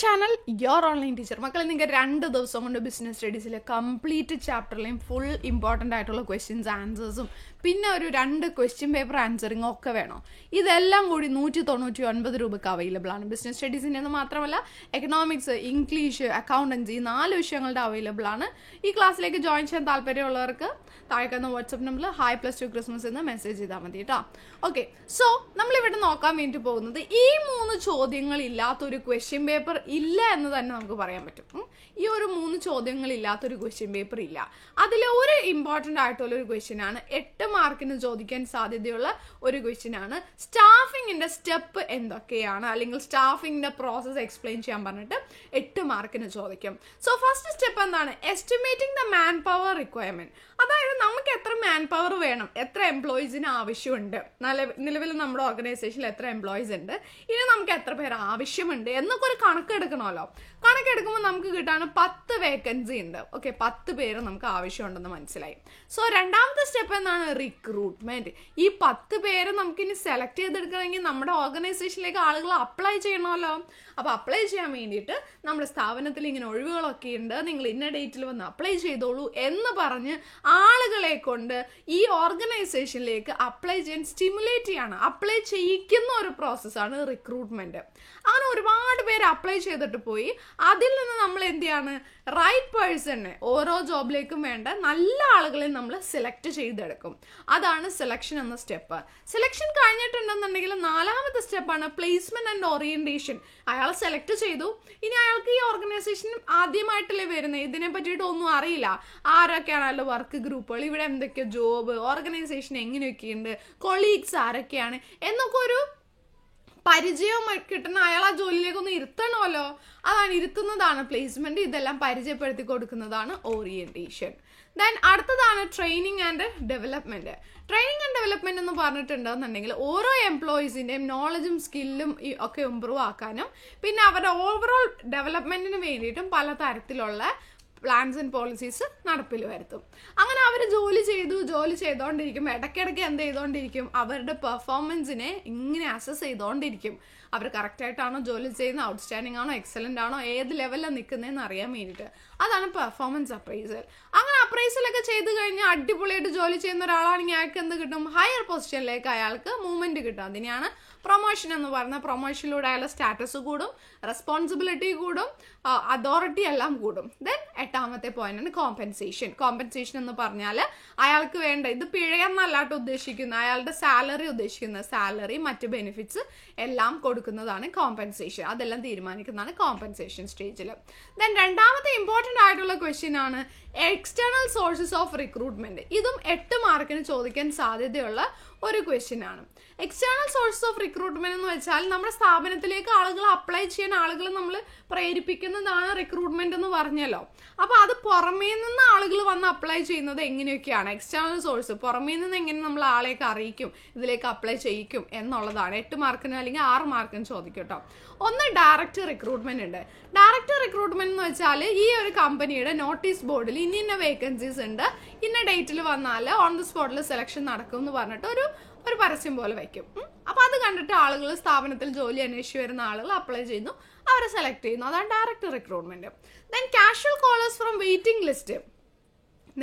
Channel your online teacher. മക്കളെ, നിങ്ങൾക്ക് 2 ദിവസം കൊണ്ട് ബിസിനസ് സ്റ്റഡീസിലെ കംപ്ലീറ്റ് ചാപ്റ്ററിലെയും ഫുൾ ഇമ്പോർട്ടൻ്റ് ആയിട്ടുള്ള ക്വസ്റ്റ്യൻസ് ആൻസേഴ്സും പിന്നെ ഒരു 2 ക്വസ്റ്റ്യൻ പേപ്പർ ആൻസറിങ്ങും ഒക്കെ വേണോ? ഇതെല്ലാം കൂടി 199 രൂപയ്ക്ക് അവൈലബിൾ ആണ്. ബിസിനസ് സ്റ്റഡീസിൻ്റെ എന്ന് മാത്രമല്ല, എക്കണോമിക്സ്, ഇംഗ്ലീഷ്, അക്കൗണ്ടൻസി 4 വിഷയങ്ങളുടെ അവൈലബിൾ ആണ്. ഈ ക്ലാസ്സിലേക്ക് ജോയിൻ ചെയ്യാൻ താല്പര്യമുള്ളവർക്ക് താഴെക്കുന്ന വാട്സപ്പ് നമ്പറിൽ hi+2 ക്രിസ്മസ് എന്ന് മെസ്സേജ് ചെയ്താൽ മതി കേട്ടോ. ഓക്കെ, സോ നമ്മളിവിടെ നോക്കാൻ വേണ്ടി പോകുന്നത് ഈ 3 ചോദ്യങ്ങൾ ഇല്ലാത്തൊരു ക്വസ്റ്റ്യൻ പേപ്പർ ഇല്ല എന്ന് തന്നെ നമുക്ക് പറയാൻ പറ്റും. ഈ ഒരു 3 ചോദ്യങ്ങൾ ഇല്ലാത്തൊരു ക്വസ്റ്റ്യൻ പേപ്പർ ഇല്ല. അതിൽ ഒരു ഇമ്പോർട്ടൻ്റ് ആയിട്ടുള്ള ഒരു ക്വസ്റ്റ്യൻ ആണ്, 8 മാർക്കിന് ചോദിക്കാൻ സാധ്യതയുള്ള ഒരു ക്വസ്റ്റ്യൻ ആണ്. സ്റ്റാഫിങ്ങിന്റെ സ്റ്റെപ്പ് എന്തൊക്കെയാണ്, അല്ലെങ്കിൽ സ്റ്റാഫിങ്ങിന്റെ പ്രോസസ് എക്സ്പ്ലെയിൻ ചെയ്യാൻ പറഞ്ഞിട്ട് 8 മാർക്കിന് ചോദിക്കും. സോ ഫസ്റ്റ് സ്റ്റെപ്പ് എന്താണ്? Estimating the man power requirement. അതായത് നമുക്ക് എത്ര മാൻ പവർ വേണം, എത്ര എംപ്ലോയീസിന് ആവശ്യമുണ്ട്, നിലവിൽ നമ്മുടെ ഓർഗനൈസേഷനിൽ എത്ര എംപ്ലോയീസ് ഉണ്ട്, ഇനി നമുക്ക് എത്ര പേർ ആവശ്യമുണ്ട് എന്നൊക്കെ ഒരു കണക്കെടുക്കണമല്ലോ. കണക്കെടുക്കുമ്പോൾ നമുക്ക് കിട്ടാണ് 10 വേക്കൻസി ഉണ്ട്. ഓക്കെ, 10 പേര് നമുക്ക് ആവശ്യമുണ്ടെന്ന് മനസ്സിലായി. സോ രണ്ടാമത്തെ സ്റ്റെപ്പ് എന്താണ്? റിക്രൂട്ട്മെന്റ്. ഈ 10 പേര് നമുക്ക് ഇനി സെലക്ട് ചെയ്തെടുക്കണമെങ്കിൽ നമ്മുടെ ഓർഗനൈസേഷനിലേക്ക് ആളുകൾ അപ്ലൈ ചെയ്യണമല്ലോ. അപ്പോൾ അപ്ലൈ ചെയ്യാൻ വേണ്ടിയിട്ട് നമ്മുടെ സ്ഥാപനത്തിൽ ഇങ്ങനെ ഒഴിവുകളൊക്കെ ഉണ്ട്, നിങ്ങൾ ഇന്ന ഡേറ്റിൽ വന്ന് അപ്ലൈ ചെയ്തോളൂ എന്ന് പറഞ്ഞ് ആളുകളെ കൊണ്ട് ഈ ഓർഗനൈസേഷനിലേക്ക് അപ്ലൈ ചെയ്യാൻ സ്റ്റിമുലേറ്റ് ചെയ്യാണ്, അപ്ലൈ ചെയ്യിക്കുന്ന ഒരു പ്രോസസ്സാണ് റിക്രൂട്ട്മെന്റ്. അങ്ങനെ ഒരുപാട് പേര് അപ്ലൈ ചെയ്തിട്ട് പോയി അതിൽ നിന്ന് നമ്മൾ എന്ത് ചെയ്യാണ്? റൈറ്റ് പേഴ്സണിനെ ഓരോ ജോബിലേക്കും വേണ്ട നല്ല ആളുകളെ നമ്മൾ സെലക്ട് ചെയ്തെടുക്കും. അതാണ് സെലക്ഷൻ എന്ന സ്റ്റെപ്പ്. സെലക്ഷൻ കഴിഞ്ഞിട്ടുണ്ടെന്നുണ്ടെങ്കിൽ 4ാമത്തെ സ്റ്റെപ്പാണ് പ്ലേസ്മെന്റ് ആൻഡ് ഓറിയന്റേഷൻ. അയാൾ സെലക്ട് ചെയ്തു, ഇനി അയാൾക്ക് ഈ ഓർഗനൈസേഷൻ ആദ്യമായിട്ടല്ലേ വരുന്നത്, ഇതിനെ പറ്റിയിട്ട് ഒന്നും അറിയില്ല. ആരൊക്കെയാണല്ലോ വർക്ക് ഗ്രൂപ്പുകൾ, ഇവിടെ എന്തൊക്കെ ജോബ്, ഓർഗനൈസേഷൻ എങ്ങനെയൊക്കെയുണ്ട്, കൊളീഗ്സ് ആരൊക്കെയാണ് എന്നൊക്കെ ഒരു പരിചയം കിട്ടുന്ന അയാൾ ആ ജോലിയിലേക്കൊന്ന് ഇരുത്തണമല്ലോ. അതാണ് ഇരുത്തുന്നതാണ് പ്ലേസ്മെന്റ്. ഇതെല്ലാം പരിചയപ്പെടുത്തി കൊടുക്കുന്നതാണ് ഓറിയന്റേഷൻ. ദെൻ അടുത്തതാണ് training and development. Training and development എന്ന് പറഞ്ഞിട്ടുണ്ടെന്നുണ്ടെങ്കിൽ ഓരോ എംപ്ലോയീസിന്റെയും നോളജും സ്കില്ലും ഒക്കെ ഇമ്പ്രൂവ് ആക്കാനും പിന്നെ അവരുടെ ഓവറോൾ ഡെവലപ്മെന്റിന് വേണ്ടിയിട്ടും പല തരത്തിലുള്ള പ്ലാൻസ് ആൻഡ് പോളിസീസ് നടപ്പിൽ വരുത്തും. അങ്ങനെ അവർ ജോലി ചെയ്തുകൊണ്ടിരിക്കും. ഇടയ്ക്കിടയ്ക്ക് എന്ത് ചെയ്തുകൊണ്ടിരിക്കും? അവരുടെ പെർഫോമൻസിനെ ഇങ്ങനെ അസസ് ചെയ്തുകൊണ്ടിരിക്കും. അവർ കറക്റ്റായിട്ടാണോ ജോലി ചെയ്യുന്നത്, ഔട്ട്സ്റ്റാൻഡിംഗ് ആണോ, എക്സലന്റ് ആണോ, ഏത് ലെവലിലാണ് നിൽക്കുന്നതെന്ന് അറിയാൻ വേണ്ടിയിട്ട്. അതാണ് പെർഫോമൻസ് അപ്രൈസൽ. അങ്ങനെ അപ്രൈസലൊക്കെ ചെയ്ത് കഴിഞ്ഞാൽ അടിപൊളിയായിട്ട് ജോലി ചെയ്യുന്ന ഒരാളാണെങ്കിൽ അയാൾക്ക് എന്ത് കിട്ടും? ഹയർ പൊസിഷനിലേക്ക് അയാൾക്ക് മൂവ്മെന്റ് കിട്ടും. അതിനെയാണ് പ്രൊമോഷൻ എന്ന് പറയുന്നത്. പ്രൊമോഷനിലൂടെ അയാളുടെ സ്റ്റാറ്റസ് കൂടും, റെസ്പോൺസിബിലിറ്റി കൂടും, അതോറിറ്റി എല്ലാം കൂടും. ദെൻ 8ാമത്തെ പോയിന്റാണ് കോമ്പൻസേഷൻ. കോമ്പൻസേഷൻ എന്ന് പറഞ്ഞാൽ അയാൾക്ക് വേണ്ട, ഇത് പിഴയെന്നല്ലാട്ട് ഉദ്ദേശിക്കുന്നത്, അയാളുടെ സാലറി ഉദ്ദേശിക്കുന്നത്, സാലറി മറ്റ് ബെനിഫിറ്റ്സ് എല്ലാം കൊടുക്കുന്നതാണ് കോമ്പൻസേഷൻ. അതെല്ലാം തീരുമാനിക്കുന്നതാണ് കോമ്പൻസേഷൻ സ്റ്റേജിൽ. ദെൻ 2ാമത്തെ ഇമ്പോർട്ടൻ്റ് ആയിട്ടുള്ള ക്വസ്റ്റ്യൻ ആണ് എക്സ്റ്റേണൽ സോഴ്സസ് ഓഫ് റിക്രൂട്ട്മെന്റ്. ഇതും 8 മാർക്കിന് ചോദിക്കാൻ സാധ്യതയുള്ള ഒരു ക്വസ്റ്റ്യൻ ആണ്. എക്സ്റ്റേണൽ സോഴ്സസ് ഓഫ് റിക്രൂട്ട്മെന്റ് എന്ന് വെച്ചാൽ നമ്മുടെ സ്ഥാപനത്തിലേക്ക് ആളുകൾ അപ്ലൈ ചെയ്യാൻ ആളുകൾ നമ്മൾ പ്രേരിപ്പിക്കുന്നതാണ് റിക്രൂട്ട്മെന്റ് എന്ന് പറഞ്ഞല്ലോ. അപ്പൊ അത് പുറമേ നിന്ന് ആളുകൾ വന്ന് അപ്ലൈ ചെയ്യുന്നത് എങ്ങനെയൊക്കെയാണ്? എക്സ്റ്റേണൽ സോഴ്സ് പുറമേ നിന്ന് എങ്ങനെ നമ്മൾ ആളെയൊക്കെ അറിയിക്കും, ഇതിലേക്ക് അപ്ലൈ ചെയ്യിക്കും എന്നുള്ളതാണ്. 8 മാർക്കിന് അല്ലെങ്കിൽ 6 മാർക്കിന് ചോദിക്കും കേട്ടോ. ഒന്ന് ഡയറക്റ്റ് റിക്രൂട്ട്മെന്റ് ഉണ്ട്. ഡയറക്റ്റ് റിക്രൂട്ട്മെന്റ് എന്ന് വെച്ചാൽ ഈ ഒരു കമ്പനിയുടെ നോട്ടീസ് ബോർഡിൽ ഇന്ന വേക്കൻസീസ് ഉണ്ട്, ഇന്ന ഡേറ്റിൽ വന്നാൽ ഓൺ ദി സ്പോട്ടിൽ സെലക്ഷൻ നടക്കും എന്ന് പറഞ്ഞിട്ട് ഒരു പരസ്യം പോലെ വയ്ക്കും. അപ്പൊ അത് കണ്ടിട്ട് ആളുകൾ, സ്ഥാപനത്തിൽ ജോലി അന്വേഷിച്ച് വരുന്ന ആളുകൾ അപ്ലൈ ചെയ്യുന്നു, അവരെ സെലക്ട് ചെയ്യുന്നു. അതാണ് direct recruitment. Then casual callers from waiting list.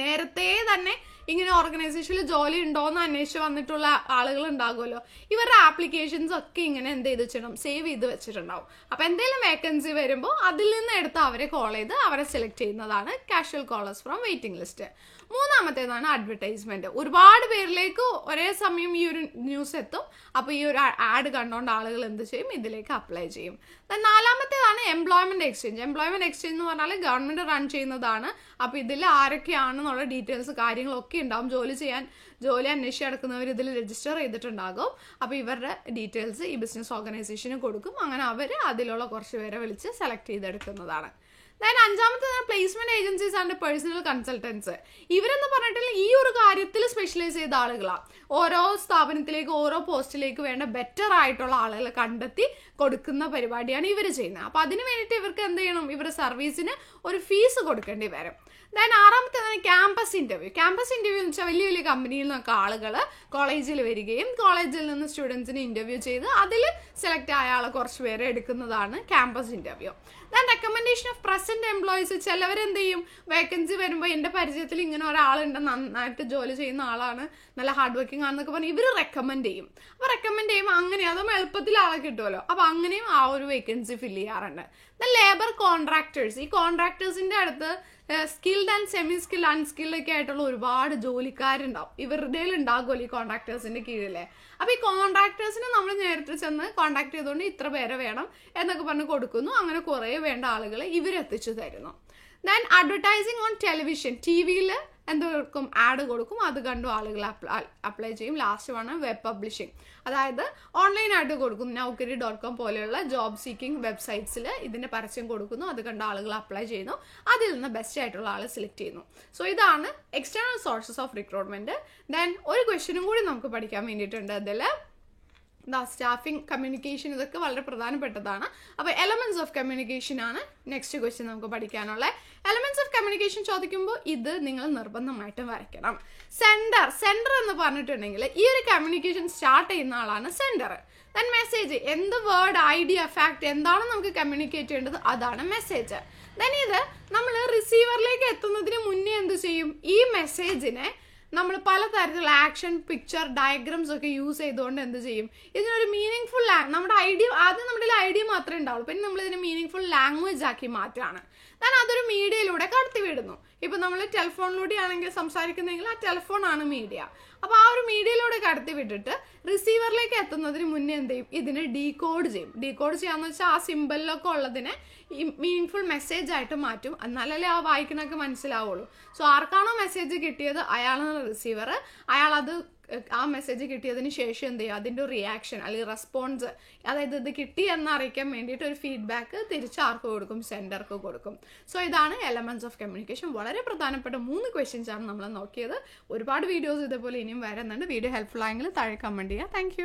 നേരത്തെ തന്നെ ഇങ്ങനെ ഓർഗനൈസേഷനിൽ ജോലി ഉണ്ടോയെന്ന് അന്വേഷിച്ച് വന്നിട്ടുള്ള ആളുകൾ ഉണ്ടാകുമല്ലോ. ഇവരുടെ ആപ്ലിക്കേഷൻസ് ഒക്കെ ഇങ്ങനെ എന്ത് ചെയ്ത് വെച്ചിട്ടുണ്ടാവും? സേവ് ചെയ്ത് വെച്ചിട്ടുണ്ടാവും. അപ്പൊ എന്തെങ്കിലും വേക്കൻസി വരുമ്പോൾ അതിൽ നിന്ന് എടുത്ത് അവരെ കോൾ ചെയ്ത് അവരെ സെലക്ട് ചെയ്യുന്നതാണ് casual callers from waiting list. 3ാമത്തേതാണ് അഡ്വർടൈസ്മെന്റ്. ഒരുപാട് പേരിലേക്ക് ഒരേ സമയം ഈ ഒരു ന്യൂസ് എത്തും. അപ്പൊ ഈ ഒരു ആഡ് കണ്ടുകൊണ്ട് ആളുകൾ എന്ത് ചെയ്യും? ഇതിലേക്ക് അപ്ലൈ ചെയ്യും. 4ാമത്തേതാണ് എംപ്ലോയ്മെന്റ് എക്സ്ചേഞ്ച്. എംപ്ലോയ്മെന്റ് എക്സ്ചേഞ്ച് എന്ന് പറഞ്ഞാൽ ഗവൺമെന്റ് റൺ ചെയ്യുന്നതാണ്. അപ്പൊ ഇതിൽ ആരൊക്കെയാണെന്നുള്ള ഡീറ്റെയിൽസ് കാര്യങ്ങളൊക്കെ ഉണ്ടാവും. ജോലി അന്വേഷിച്ച് നടക്കുന്നവർ ഇതിൽ രജിസ്റ്റർ ചെയ്തിട്ടുണ്ടാകും. അപ്പോൾ ഇവരുടെ ഡീറ്റെയിൽസ് ഈ ബിസിനസ് ഓർഗനൈസേഷന് കൊടുക്കും. അങ്ങനെ അവർ അതിലുള്ള കുറച്ച് പേരെ വിളിച്ച് സെലക്ട് ചെയ്തെടുക്കുന്നതാണ്. അതായത് അഞ്ചാമത്തെ placement agencies and personnel consultants. ഇവരെന്ന് പറഞ്ഞിട്ടുണ്ടെങ്കിൽ ഈ ഒരു കാര്യത്തിൽ സ്പെഷ്യലൈസ് ചെയ്ത ആളുകളാണ്. ഓരോ സ്ഥാപനത്തിലേക്ക് ഓരോ പോസ്റ്റിലേക്ക് വേണ്ട ബെറ്റർ ആയിട്ടുള്ള ആളുകളെ കണ്ടെത്തി കൊടുക്കുന്ന പരിപാടിയാണ് ഇവർ ചെയ്യുന്നത്. അപ്പൊ അതിന് വേണ്ടിയിട്ട് ഇവർക്ക് എന്ത് ചെയ്യണം, ഇവരുടെ സർവീസിന് ഒരു ഫീസ് കൊടുക്കേണ്ടി വരും. ദെൻ ആറാമത്തേതാണ് ക്യാമ്പസ് ഇന്റർവ്യൂ. ക്യാമ്പസ് ഇന്റർവ്യൂ എന്ന് വെച്ചാൽ വലിയ വലിയ കമ്പനിയിൽ നിന്നൊക്കെ ആളുകൾ കോളേജിൽ വരികയും കോളേജിൽ നിന്ന് സ്റ്റുഡൻസിന് ഇന്റർവ്യൂ ചെയ്ത് അതിൽ സെലക്ട് ആയ ആളെ കുറച്ച് പേരെ എടുക്കുന്നതാണ് campus interview. Then recommendation of present employees. ചിലവരെന്ത് ചെയ്യും, വേക്കൻസി വരുമ്പോൾ എൻ്റെ പരിചയത്തിൽ ഇങ്ങനെ ഒരാളുണ്ട്, നന്നായിട്ട് ജോലി ചെയ്യുന്ന ആളാണ്, നല്ല ഹാർഡ് വർക്കിംഗ് ആണെന്നൊക്കെ പറഞ്ഞ് ഇവർ റെക്കമെൻഡ് ചെയ്യും. അപ്പോൾ റെക്കമെൻഡ് ചെയ്യുമ്പോൾ അങ്ങനെ അതും എളുപ്പത്തിൽ ആളെ കിട്ടുമല്ലോ, അപ്പോൾ അങ്ങനെയും ആ ഒരു വേക്കൻസി ഫില്ല് ചെയ്യാറുണ്ട്. Then labour contractors. ഈ കോൺട്രാക്ടേഴ്സിൻ്റെ അടുത്ത് skilled and semi skilled unskilled ഒക്കെ ആയിട്ടുള്ള ഒരുപാട് ജോലിക്കാരുണ്ടാവും. ഇവരുടെ ഉണ്ടാകുമല്ലോ ഈ കോൺട്രാക്ടേഴ്സിന്റെ കീഴിലെ. അപ്പൊ ഈ കോൺട്രാക്ടേഴ്സിനെ നമ്മൾ നേരിട്ട് ചെന്ന് കോൺടാക്ട് ചെയ്തുകൊണ്ട് ഇത്ര പേരെ വേണം എന്നൊക്കെ പറഞ്ഞ് കൊടുക്കുന്നു. അങ്ങനെ കുറെ വേണ്ട ആളുകളെ ഇവരെത്തിച്ചു തരുന്നു. Then advertising on television. TV-യിൽ എന്തൊക്കെ ആഡ് കൊടുക്കും, അത് കണ്ടു ആളുകൾ അപ്ലൈ ചെയ്യും. ലാസ്റ്റ് ആണ് വെബ് പബ്ലിഷിംഗ്. അതായത് ഓൺലൈനായിട്ട് കൊടുക്കും. Naukri.com പോലെയുള്ള ജോബ് സീക്കിംഗ് വെബ്സൈറ്റ്സിൽ ഇതിന്റെ പരസ്യം കൊടുക്കുന്നു, അത് കണ്ട് ആളുകൾ അപ്ലൈ ചെയ്യുന്നു, അതിൽ നിന്ന് ബെസ്റ്റ് ആയിട്ടുള്ള ആളെ സെലക്ട് ചെയ്യുന്നു. സോ ഇതാണ് external sources of recruitment. Then ഒരു ക്വസ്റ്റ്യനും കൂടി നമുക്ക് പഠിക്കാൻ വേണ്ടിയിട്ടുണ്ട്. അതിൽ സ്റ്റാഫിംഗ്, കമ്മ്യൂണിക്കേഷൻ, ഇതൊക്കെ വളരെ പ്രധാനപ്പെട്ടതാണ്. അപ്പോൾ എലമെന്റ്സ് ഓഫ് കമ്മ്യൂണിക്കേഷൻ ആണ് നെക്സ്റ്റ് ക്വസ്റ്റ്യൻ നമുക്ക് പഠിക്കാനുള്ള. എലമെന്റ്സ് ഓഫ് കമ്മ്യൂണിക്കേഷൻ ചോദിക്കുമ്പോൾ ഇത് നിങ്ങൾ നിർബന്ധമായിട്ടും വരയ്ക്കണം. സെൻഡർ എന്ന് പറഞ്ഞിട്ടുണ്ടെങ്കിൽ ഈ ഒരു കമ്മ്യൂണിക്കേഷൻ സ്റ്റാർട്ട് ചെയ്യുന്ന ആളാണ് സെൻഡർ. ദെൻ മെസ്സേജ്, എന്ത് വേർഡ്, ഐഡിയ, ഫാക്ട് എന്താണ് നമുക്ക് കമ്മ്യൂണിക്കേറ്റ് ചെയ്യേണ്ടത്, അതാണ് മെസ്സേജ്. ദെൻ ഇത് നമ്മൾ റിസീവറിലേക്ക് എത്തുന്നതിന് മുന്നേ എന്ത് ചെയ്യും, ഈ മെസ്സേജിനെ നമ്മൾ പലതരത്തിലുള്ള ആക്ഷൻ, പിക്ചർ, ഡയഗ്രാംസ് ഒക്കെ യൂസ് ചെയ്തുകൊണ്ട് എന്ത് ചെയ്യും, ഇതിനൊരു മീനിങ് ഫുൾ നമ്മുടെ ഐഡിയ, ആദ്യം നമ്മുടെ ഐഡിയ മാത്രമേ ഉണ്ടാവുള്ളൂ, പിന്നെ നമ്മൾ ഇതിനെ മീനിങ് ഫുൾ ലാംഗ്വേജ് ആക്കി മാറ്റുകയാണ്. ഞാൻ അതൊരു മീഡിയയിലൂടെ കടത്തി വിടുന്നു. ഇപ്പൊ നമ്മൾ ടെലിഫോണിലൂടെ ആണെങ്കിൽ സംസാരിക്കുന്നെങ്കിൽ ആ ടെലിഫോണാണ് മീഡിയ. അപ്പൊ ആ ഒരു മീഡിയയിലൂടെ കടത്തി വിട്ടിട്ട് റിസീവറിലേക്ക് എത്തുന്നതിന് മുന്നേ എന്ത് ചെയ്യും, ഇതിനെ ഡീകോഡ് ചെയ്യും. ഡീകോഡ് ചെയ്യാന്ന് വെച്ചാൽ ആ സിമ്പിളിലൊക്കെ ഉള്ളതിനെ മീനിങ് ഫുൾ മെസ്സേജ് ആയിട്ട് മാറ്റും. എന്നാലല്ലേ ആ വായിക്കണൊക്കെ മനസ്സിലാവുള്ളൂ. സോ ആർക്കാണോ മെസ്സേജ് കിട്ടിയത് അയാളാണ് റിസീവർ. അയാൾ അത് ആ മെസ്സേജ് കിട്ടിയതിന് ശേഷം എന്ത് ചെയ്യും, അതിൻ്റെ ഒരു റിയാക്ഷൻ അല്ലെങ്കിൽ റെസ്പോൺസ്, അതായത് ഇത് കിട്ടി എന്ന് അറിയിക്കാൻ വേണ്ടിയിട്ട് ഒരു ഫീഡ്ബാക്ക് തിരിച്ച് ആർക്ക് കൊടുക്കും, സെൻഡർക്ക് കൊടുക്കും. സോ ഇതാണ് എലമെന്റ്സ് ഓഫ് കമ്മ്യൂണിക്കേഷൻ. വളരെ പ്രധാനപ്പെട്ട 3 ക്വസ്റ്റ്യൻസ് ആണ് നമ്മൾ നോക്കിയത്. ഒരുപാട് വീഡിയോസ് ഇതേപോലെ ഇനിയും വരുന്നുണ്ട്. വീഡിയോ ഹെൽപ്ഫുൾ ആയെങ്കിൽ താഴെ കമന്റ് ചെയ്യുക. താങ്ക്